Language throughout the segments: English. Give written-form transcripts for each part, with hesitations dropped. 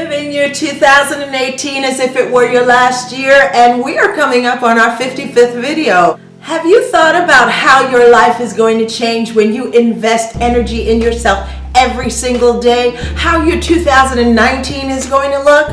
Living your 2018 as if it were your last year, and we are coming up on our 55th video. Have you thought about how your life is going to change when you invest energy in yourself every single day? How your 2019 is going to look?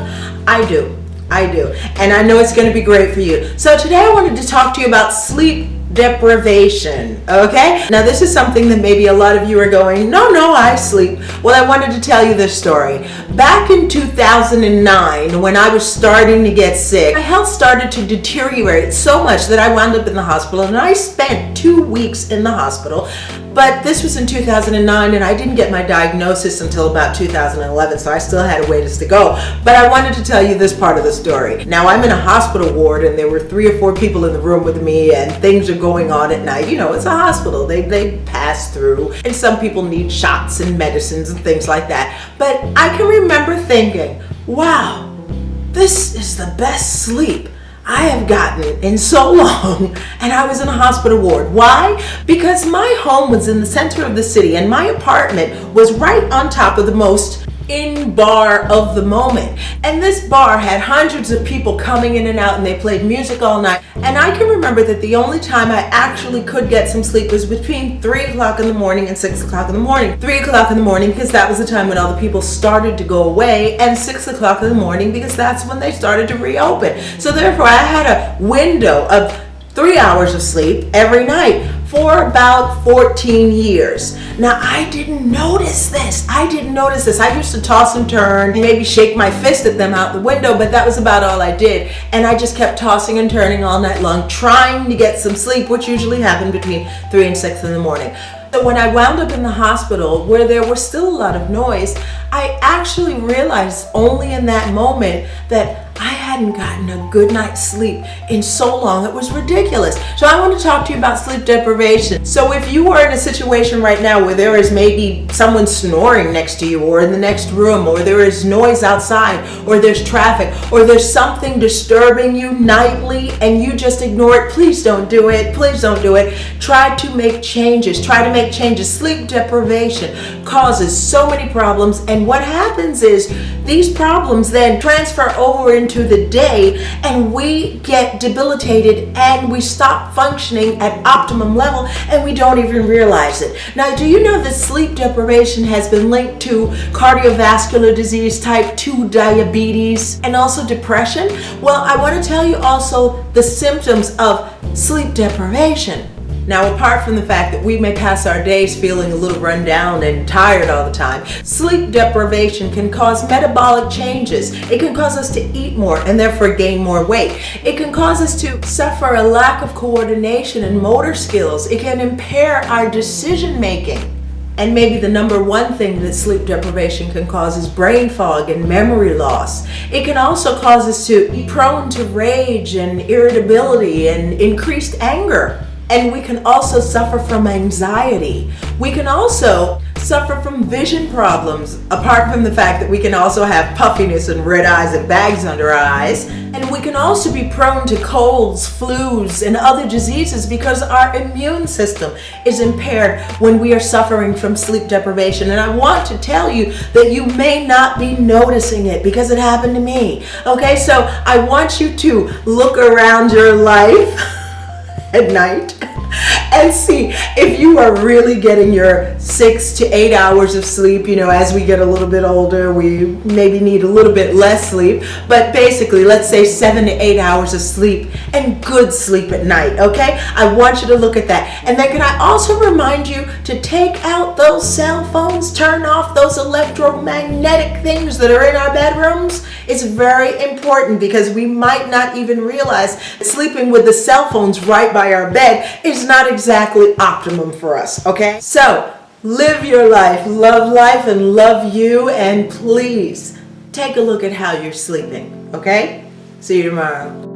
I do. And I know it's going to be great for you. So today I wanted to talk to you about sleep deprivation, okay? Now this is something that maybe a lot of you are going, no, I sleep. Well, I wanted to tell you this story. Back in 2009, when I was starting to get sick, my health started to deteriorate so much that I wound up in the hospital, and I spent 2 weeks in the hospital. But this was in 2009, and I didn't get my diagnosis until about 2011, so I still had a ways to go. But I wanted to tell you this part of the story. Now, I'm in a hospital ward, and there were 3 or 4 people in the room with me, and things are going on at night. You know, it's a hospital. They pass through, and some people need shots and medicines and things like that. But I can remember thinking, wow, this is the best sleep I have gotten in so long, and I was in a hospital ward. Why? Because my home was in the center of the city, and my apartment was right on top of the most in bar of the moment. And this bar had hundreds of people coming in and out, and they played music all night. And I can remember that the only time I actually could get some sleep was between 3 o'clock in the morning and 6 o'clock in the morning. 3 o'clock in the morning because that was the time when all the people started to go away, and 6 o'clock in the morning because that's when they started to reopen. So therefore I had a window of 3 hours of sleep every night for about 14 years. Now, I didn't notice this. I used to toss and turn, maybe shake my fist at them out the window, but that was about all I did. And I just kept tossing and turning all night long, trying to get some sleep, which usually happened between 3 and 6 in the morning. So when I wound up in the hospital, where there was still a lot of noise, I actually realized only in that moment that I hadn't gotten a good night's sleep in so long. It was ridiculous. So I want to talk to you about sleep deprivation. So if you are in a situation right now where there is maybe someone snoring next to you, or in the next room, or there is noise outside, or there's traffic, or there's something disturbing you nightly and you just ignore it, please don't do it. Please don't do it. Try to make changes. Sleep deprivation causes so many problems, and what happens is these problems then transfer over into the day, and we get debilitated and we stop functioning at optimum level, and we don't even realize it. Now, do you know that sleep deprivation has been linked to cardiovascular disease, type 2 diabetes, and also depression? Well, I want to tell you also the symptoms of sleep deprivation. Now, apart from the fact that we may pass our days feeling a little run down and tired all the time, sleep deprivation can cause metabolic changes. It can cause us to eat more and therefore gain more weight. It can cause us to suffer a lack of coordination and motor skills. It can impair our decision making. And maybe the number one thing that sleep deprivation can cause is brain fog and memory loss. It can also cause us to be prone to rage and irritability and increased anger. And we can also suffer from anxiety. We can also suffer from vision problems, apart from the fact that we can also have puffiness and red eyes and bags under our eyes. And we can also be prone to colds, flus, and other diseases because our immune system is impaired when we are suffering from sleep deprivation. And I want to tell you that you may not be noticing it because it happened to me. Okay, so I want you to look around your life at night and see if you are really getting your 6 to 8 hours of sleep. You know, as we get a little bit older, we maybe need a little bit less sleep, but basically let's say 7 to 8 hours of sleep, and good sleep at night. Okay, I want you to look at that. And then can I also remind you to take out those cell phones, turn off those electromagnetic things that are in our bedrooms. It's very important because we might not even realize sleeping with the cell phones right by our bed is not exactly optimum for us, okay? So live your life, and love you, and please take a look at how you're sleeping, okay? See you tomorrow.